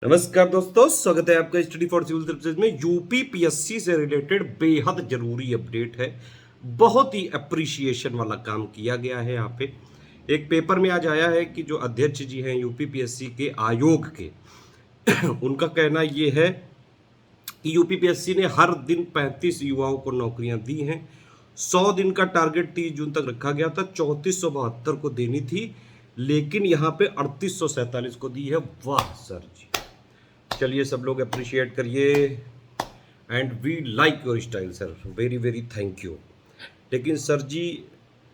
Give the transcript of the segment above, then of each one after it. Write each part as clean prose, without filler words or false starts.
नमस्कार दोस्तों, स्वागत है आपका स्टडी फॉर सिविल सर्विसेज में। यूपी पीएससी से रिलेटेड बेहद जरूरी अपडेट है। बहुत ही अप्रिशिएशन वाला काम किया गया है। यहाँ पे एक पेपर में आज आया है कि जो अध्यक्ष जी हैं यूपी पीएससी के आयोग के उनका कहना ये है कि यूपी पीएससी ने हर दिन 35 युवाओं को नौकरियां दी हैं। 100 दिन का टारगेट 30 जून तक रखा गया था, 3472 को देनी थी, लेकिन यहाँ पे 3847 को दी है। वाह सर जी, चलिए सब लोग अप्रिशिएट करिए। And we like your style sir, very very thank you. लेकिन सर जी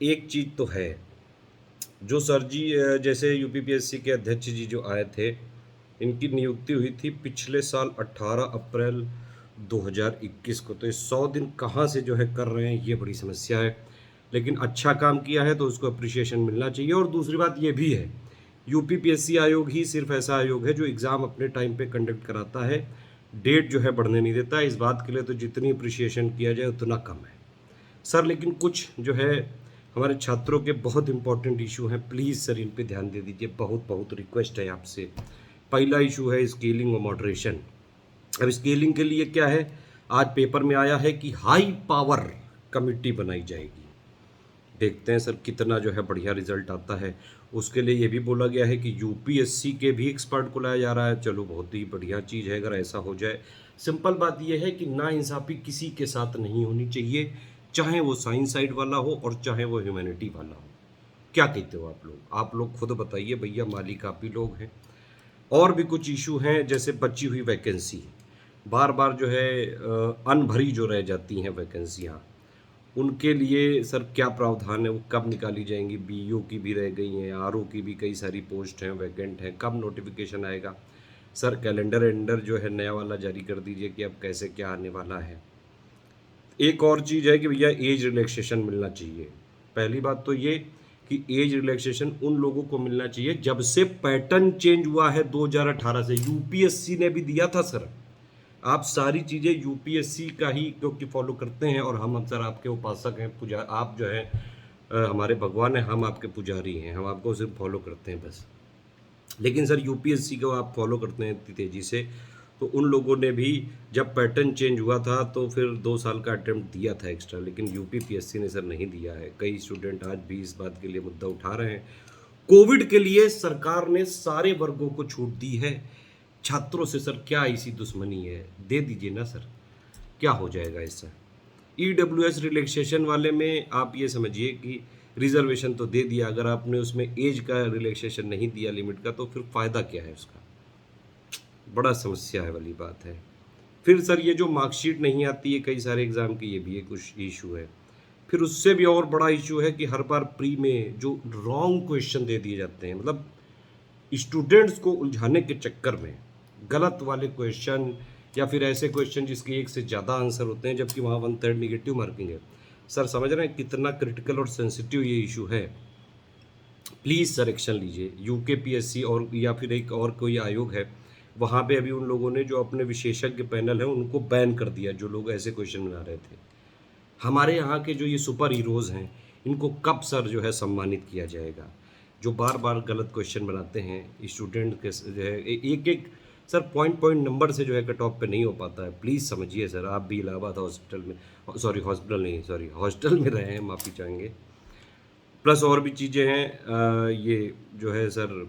एक चीज़ तो है, जो सर जी जैसे यूपीपीएससी के अध्यक्ष जी जो आए थे, इनकी नियुक्ति हुई थी पिछले साल 18 अप्रैल 2021 को। तो ये 100 दिन कहाँ से जो है कर रहे हैं, ये बड़ी समस्या है। लेकिन अच्छा काम किया है तो उसको अप्रिशिएशन मिलना चाहिए। और दूसरी बात ये भी है, यूपीपीएससी आयोग ही सिर्फ ऐसा आयोग है जो एग्ज़ाम अपने टाइम पे कंडक्ट कराता है, डेट जो है बढ़ने नहीं देता। इस बात के लिए तो जितनी अप्रिशिएशन किया जाए उतना कम है सर। लेकिन कुछ जो है हमारे छात्रों के बहुत इंपॉर्टेंट इशू हैं, प्लीज़ सर इन पे ध्यान दे दीजिए, बहुत बहुत रिक्वेस्ट है आपसे। पहला इशू है स्केलिंग और मॉडरेशन। अब स्केलिंग के लिए क्या है, आज पेपर में आया है कि हाई पावर कमिटी बनाई जाएगी। देखते हैं सर कितना जो है बढ़िया रिजल्ट आता है। उसके लिए ये भी बोला गया है कि यूपीएससी के भी एक्सपर्ट को लाया जा रहा है। चलो बहुत ही बढ़िया चीज़ है अगर ऐसा हो जाए। सिंपल बात यह है कि नाइंसाफ़ी किसी के साथ नहीं होनी चाहिए, चाहे वो साइंस साइड वाला हो और चाहे वो ह्यूमैनिटी वाला हो। क्या कहते हो आप लोग? आप लोग खुद बताइए भैया, मालिक आप ही लोग हैं। और भी कुछ इशू हैं, जैसे बची हुई वैकेंसी बार बार जो है अनभरी जो रह जाती हैं वैकेंसियाँ, उनके लिए सर क्या प्रावधान है, वो कब निकाली जाएंगी? बीईओ की भी रह गई हैं, आरओ की भी कई सारी पोस्ट हैं वैकेंट हैं, कब नोटिफिकेशन आएगा? सर कैलेंडर एंडर जो है नया वाला जारी कर दीजिए कि अब कैसे क्या आने वाला है। एक और चीज़ है कि भैया एज रिलैक्सेशन मिलना चाहिए। पहली बात तो ये कि एज रिलैक्सेशन उन लोगों को मिलना चाहिए जब से पैटर्न चेंज हुआ है 2018 से। यूपीएससी ने भी दिया था सर। आप सारी चीज़ें यूपीएससी का ही क्योंकि फॉलो करते हैं, और हम सर आपके उपासक हैं, पूजा आप जो है हमारे भगवान हैं, हम आपके पुजारी हैं, हम आपको सिर्फ फॉलो करते हैं बस। लेकिन सर यूपीएससी को आप फॉलो करते हैं इतनी तेज़ी से, तो उन लोगों ने भी जब पैटर्न चेंज हुआ था तो फिर 2 साल का अटेम्प्ट दिया था एक्स्ट्रा, लेकिन यूपीपीएससी ने सर नहीं दिया है। कई स्टूडेंट आज भी इस बात के लिए मुद्दा उठा रहे हैं। कोविड के लिए सरकार ने सारे वर्गों को छूट दी है, छात्रों से सर क्या ऐसी दुश्मनी है? दे दीजिए ना सर, क्या हो जाएगा इससे? ईडब्ल्यूएस रिलैक्सेशन वाले में आप ये समझिए कि रिजर्वेशन तो दे दिया, अगर आपने उसमें एज का रिलैक्सेशन नहीं दिया लिमिट का, तो फिर फ़ायदा क्या है उसका? बड़ा समस्या है वाली बात है। फिर सर ये जो मार्कशीट नहीं आती है कई सारे एग्ज़ाम की, ये भी एक कुछ इशू है। फिर उससे भी और बड़ा इशू है कि हर बार प्री में जो रॉन्ग क्वेश्चन दे दिए जाते हैं, मतलब स्टूडेंट्स को उलझाने के चक्कर में गलत वाले क्वेश्चन, या फिर ऐसे क्वेश्चन जिसके एक से ज़्यादा आंसर होते हैं जबकि वहाँ 1/3 निगेटिव मार्किंग है। सर समझ रहे हैं कितना क्रिटिकल और सेंसिटिव ये इशू है? प्लीज़ सर एक्शन लीजिए। यूकेपीएससी और या फिर एक और कोई आयोग है, वहाँ पे अभी उन लोगों ने जो अपने विशेषज्ञ पैनल है उनको बैन कर दिया, जो लोग ऐसे क्वेश्चन बना रहे थे। हमारे यहाँ के जो ये सुपर हीरोज़ हैं, इनको कब सर जो है सम्मानित किया जाएगा? जो बार बार गलत क्वेश्चन बनाते हैं स्टूडेंट के जो है एक एक सर पॉइंट पॉइंट नंबर से जो है कट ऑफ पे नहीं हो पाता है। प्लीज़ समझिए सर, आप भी इलाहाबाद हॉस्पिटल में, सॉरी हॉस्पिटल नहीं, सॉरी हॉस्टल में रहे हैं, माफ़ी चाहेंगे। प्लस और भी चीज़ें हैं। ये जो है सर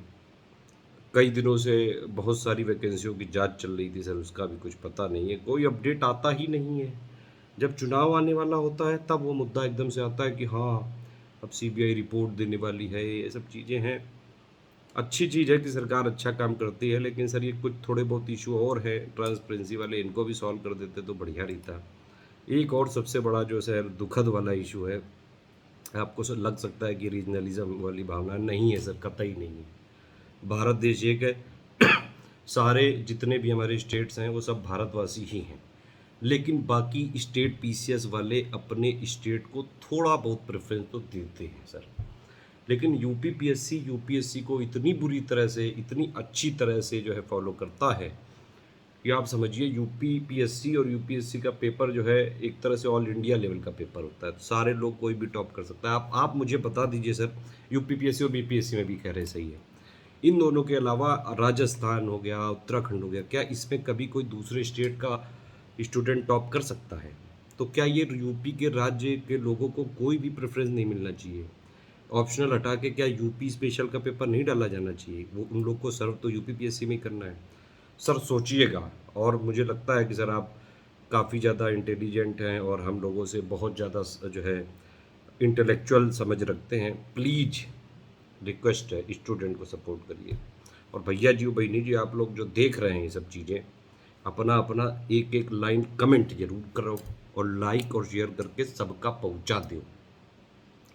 कई दिनों से बहुत सारी वैकेंसियों की जांच चल रही थी सर, उसका भी कुछ पता नहीं है, कोई अपडेट आता ही नहीं है। जब चुनाव आने वाला होता है तब वो मुद्दा एकदम से आता है कि हाँ अब सीबीआई रिपोर्ट देने वाली है, ये सब चीज़ें हैं। अच्छी चीज़ है कि सरकार अच्छा काम करती है, लेकिन सर ये कुछ थोड़े बहुत इशू और है ट्रांसपेरेंसी वाले, इनको भी सॉल्व कर देते तो बढ़िया रहता। एक और सबसे बड़ा जो सर दुखद वाला इशू है, आपको सर लग सकता है कि रीजनलिज्म वाली भावना, नहीं है सर, कतई नहीं है। भारत देश एक है, सारे जितने भी हमारे स्टेट्स हैं वो सब भारतवासी ही हैं, लेकिन बाकी स्टेट पीसीएस वाले अपने स्टेट को थोड़ा बहुत प्रेफरेंस तो देते हैं सर। लेकिन यूपीपीएससी यूपीएससी को इतनी बुरी तरह से, इतनी अच्छी तरह से जो है फॉलो करता है कि आप समझिए यूपीपीएससी और यूपीएससी का पेपर जो है एक तरह से ऑल इंडिया लेवल का पेपर होता है, तो सारे लोग कोई भी टॉप कर सकता है। आप मुझे बता दीजिए सर, यूपीपीएससी और बीपीएससी में भी कह रहे सही है, इन दोनों के अलावा राजस्थान हो गया, उत्तराखंड हो गया, क्या इसमें कभी कोई दूसरे स्टेट का स्टूडेंट टॉप कर सकता है? तो क्या ये यूपी के राज्य के लोगों को कोई भी प्रेफ़रेंस नहीं मिलना चाहिए? ऑप्शनल हटा के क्या यूपी स्पेशल का पेपर नहीं डाला जाना चाहिए? वो उन लोग को सर्व तो यूपी पीएससी में ही करना है। सर सोचिएगा, और मुझे लगता है कि सर आप काफ़ी ज़्यादा इंटेलिजेंट हैं और हम लोगों से बहुत ज़्यादा जो है इंटेलेक्चुअल समझ रखते हैं। प्लीज़ रिक्वेस्ट है, स्टूडेंट को सपोर्ट करिए। और भैया जी और बहनी जी, आप लोग जो देख रहे हैं ये सब चीज़ें, अपना अपना एक एक लाइन कमेंट जरूर करो और लाइक और शेयर करके सबका पहुंचा दो,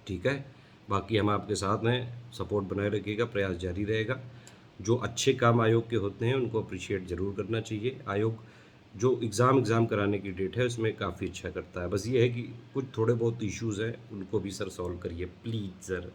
ठीक है? बाकी हम आपके साथ हैं, सपोर्ट बनाए रखिएगा, प्रयास जारी रहेगा। जो अच्छे काम आयोग के होते हैं उनको अप्रिशिएट ज़रूर करना चाहिए। आयोग जो एग्ज़ाम कराने की डेट है उसमें काफ़ी अच्छा करता है। बस ये है कि कुछ थोड़े बहुत इश्यूज़ हैं, उनको भी सर सॉल्व करिए प्लीज़ सर।